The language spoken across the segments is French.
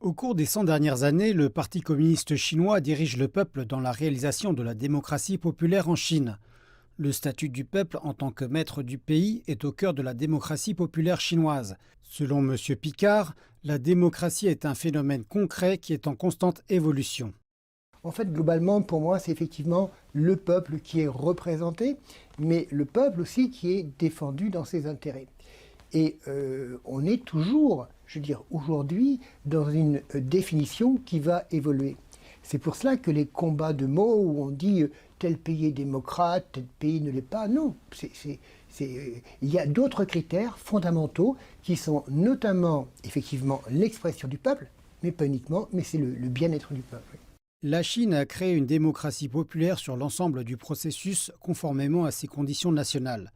Au cours des 100 dernières années, le Parti communiste chinois dirige le peuple dans la réalisation de la démocratie populaire en Chine. Le statut du peuple en tant que maître du pays est au cœur de la démocratie populaire chinoise. Selon M. Picard, la démocratie est un phénomène concret qui est en constante évolution. En fait, globalement, pour moi, c'est effectivement le peuple qui est représenté, mais le peuple aussi qui est défendu dans ses intérêts. Et on est toujours, je veux dire, aujourd'hui, dans une définition qui va évoluer. C'est pour cela que les combats de mots où on dit tel pays est démocrate, tel pays ne l'est pas, non. Il y a d'autres critères fondamentaux qui sont notamment, effectivement, l'expression du peuple, mais pas uniquement, mais c'est le bien-être du peuple. La Chine a créé une démocratie populaire sur l'ensemble du processus conformément à ses conditions nationales.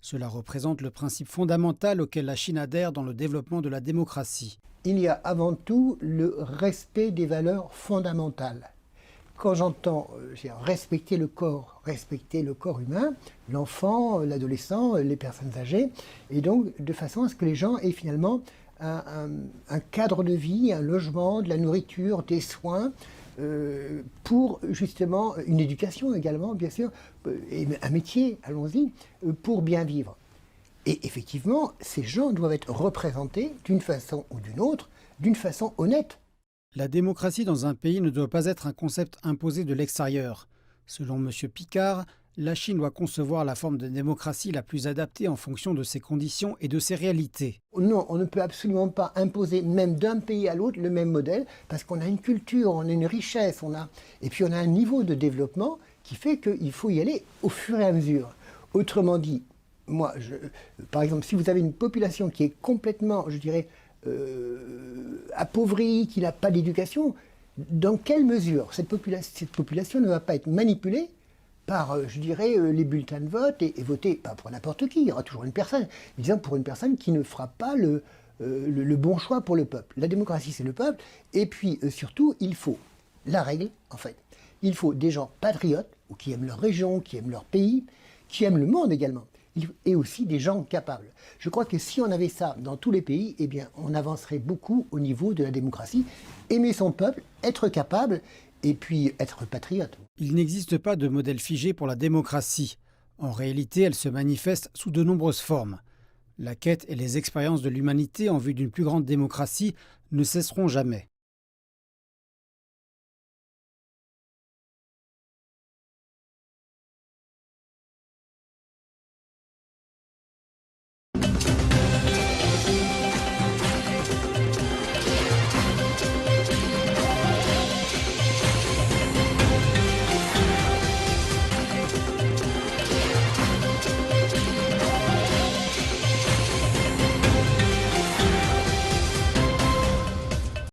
Cela représente le principe fondamental auquel la Chine adhère dans le développement de la démocratie. Il y a avant tout le respect des valeurs fondamentales. Quand j'entends respecter le corps humain, l'enfant, l'adolescent, les personnes âgées, et donc de façon à ce que les gens aient finalement un cadre de vie, un logement, de la nourriture, des soins, pour justement une éducation également, bien sûr, et un métier, allons-y, pour bien vivre. Et effectivement, ces gens doivent être représentés d'une façon ou d'une autre, d'une façon honnête. La démocratie dans un pays ne doit pas être un concept imposé de l'extérieur. Selon M. Picard, la Chine doit concevoir la forme de démocratie la plus adaptée en fonction de ses conditions et de ses réalités. Non, on ne peut absolument pas imposer, même d'un pays à l'autre, le même modèle, parce qu'on a une culture, on a une richesse, et puis on a un niveau de développement qui fait qu'il faut y aller au fur et à mesure. Autrement dit, par exemple, si vous avez une population qui est complètement, je dirais, appauvrie, qui n'a pas d'éducation, dans quelle mesure cette population ne va pas être manipulée par, je dirais, les bulletins de vote et voter, pas pour n'importe qui, il y aura toujours une personne, disons pour une personne qui ne fera pas le bon choix pour le peuple. La démocratie, c'est le peuple, et puis surtout, il faut la règle, en fait. Il faut des gens patriotes, ou qui aiment leur région, qui aiment leur pays, qui aiment le monde également, et aussi des gens capables. Je crois que si on avait ça dans tous les pays, eh bien, on avancerait beaucoup au niveau de la démocratie. Aimer son peuple, être capable, et puis être patriote. Il n'existe pas de modèle figé pour la démocratie. En réalité, elle se manifeste sous de nombreuses formes. La quête et les expériences de l'humanité en vue d'une plus grande démocratie ne cesseront jamais.